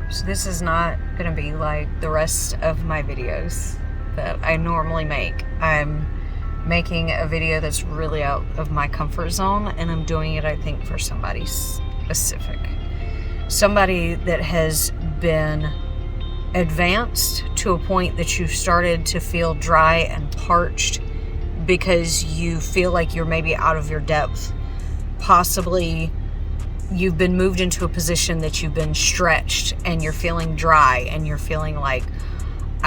So this is not going to be like the rest of my videos that I normally make. I'm making a video that's really out of my comfort zone, and I'm doing it, I think, for somebody specific. Somebody that has been advanced to a point that you've started to feel dry and parched because you feel like you're maybe out of your depth. Possibly you've been moved into a position that you've been stretched and you're feeling dry and you're feeling like,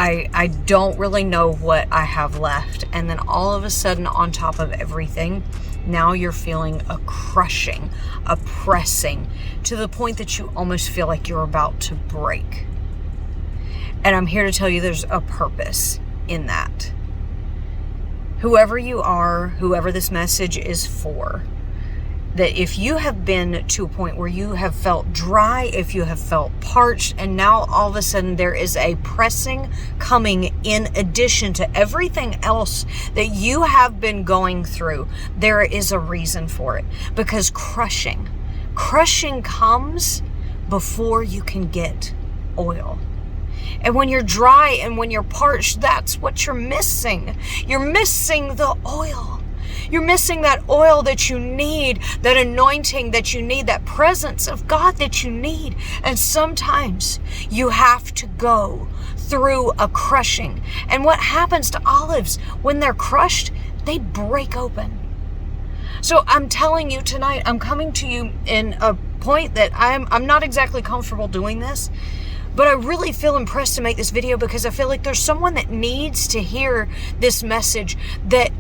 I don't really know what I have left. And then all of a sudden, on top of everything, now you're feeling a crushing, a pressing, to the point that you almost feel like you're about to break. And I'm here to tell you there's a purpose in that. Whoever you are, whoever this message is for, that if you have been to a point where you have felt dry, if you have felt parched, and now all of a sudden there is a pressing coming in addition to everything else that you have been going through, there is a reason for it. Because crushing comes before you can get oil. And when you're dry and when you're parched, that's what you're missing. You're missing the oil. You're missing that oil that you need, that anointing that you need, that presence of God that you need. And sometimes you have to go through a crushing. And what happens to olives when they're crushed? They break open. So I'm telling you tonight, I'm coming to you in a point that I'm not exactly comfortable doing this. But I really feel impressed to make this video because I feel like there's someone that needs to hear this message, that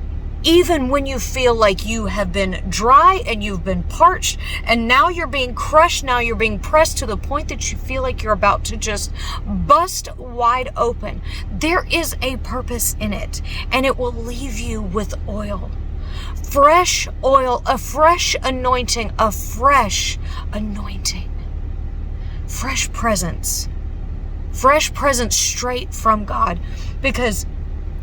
even when you feel like you have been dry and you've been parched and now you're being crushed, now you're being pressed to the point that you feel like you're about to just bust wide open, there is a purpose in it, and it will leave you with oil. Fresh oil, a fresh anointing, fresh presence. Fresh presence straight from God. Because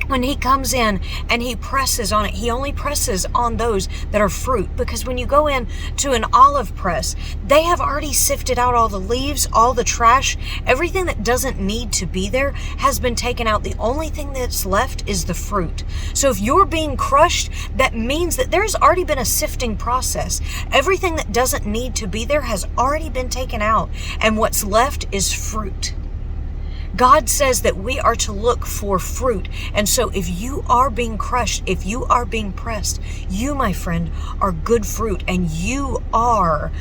when he comes in and he presses on it, he only presses on those that are fruit. Because when you go in to an olive press, they have already sifted out all the leaves, all the trash, everything that doesn't need to be there has been taken out. The only thing that's left is the fruit. So if you're being crushed, that means that there's already been a sifting process. Everything that doesn't need to be there has already been taken out. And what's left is fruit. God says that we are to look for fruit. And so if you are being crushed, if you are being pressed, you, my friend, are good fruit, and you are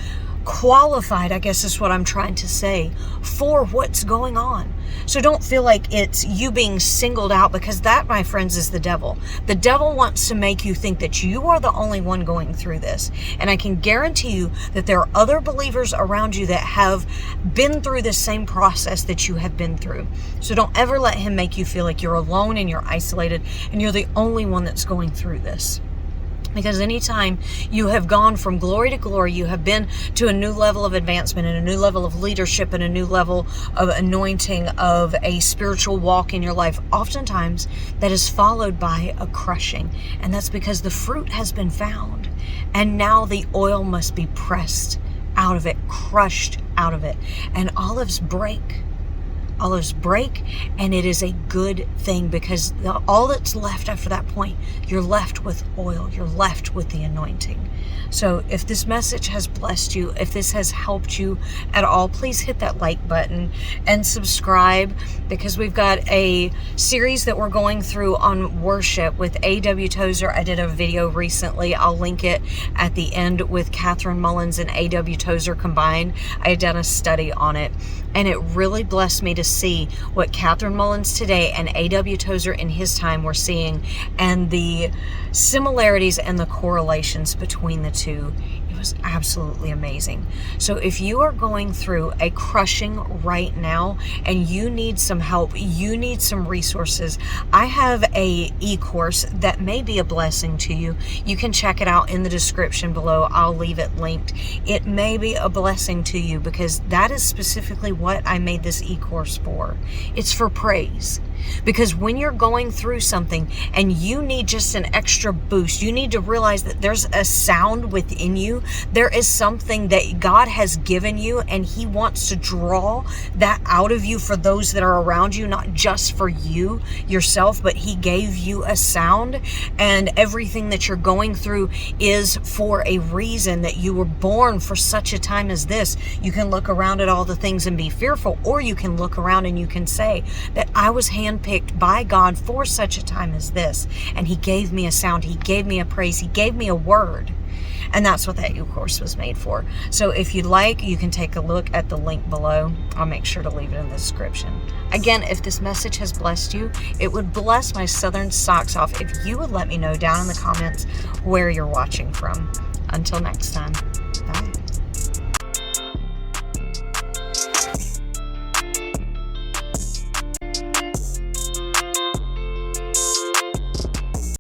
qualified, I guess is what I'm trying to say, for what's going on. So don't feel like it's you being singled out, because that, my friends, is the devil. The devil wants to make you think that you are the only one going through this. And I can guarantee you that there are other believers around you that have been through the same process that you have been through. So don't ever let him make you feel like you're alone and you're isolated and you're the only one that's going through this. Because anytime you have gone from glory to glory, you have been to a new level of advancement and a new level of leadership and a new level of anointing, of a spiritual walk in your life, oftentimes that is followed by a crushing. And that's because the fruit has been found. And now the oil must be pressed out of it, crushed out of it. And olives break. Olives break, and it is a good thing, because all that's left after that point, you're left with oil, you're left with the anointing. So if this message has blessed you, if this has helped you at all, please hit that like button and subscribe, because we've got a series that we're going through on worship with A.W. Tozer. I did a video recently. I'll link it at the end with Catherine Mullins and A.W. Tozer combined. I had done a study on it, and it really blessed me to see what Catherine Mullins today and A.W. Tozer in his time were seeing, and the similarities and the correlations between the two. It was absolutely amazing. So if you are going through a crushing right now and you need some help, you need some resources, I have a e-course that may be a blessing to you. You can check it out in the description below. I'll leave it linked. It may be a blessing to you, because that is specifically what I made this e-course for. It's for praise. Because when you're going through something and you need just an extra boost, you need to realize that there's a sound within you. There is something that God has given you, and He wants to draw that out of you for those that are around you, not just for you yourself, but He gave you a sound, and everything that you're going through is for a reason, that you were born for such a time as this. You can look around at all the things and be fearful, or you can look around and you can say that I was handpicked by God for such a time as this, and He gave me a sound, He gave me a praise, He gave me a word. And that's what that course was made for. So if you'd like, you can take a look at the link below. I'll make sure to leave it in the description. Again, if this message has blessed you, it would bless my southern socks off if you would let me know down in the comments where you're watching from. Until next time, bye.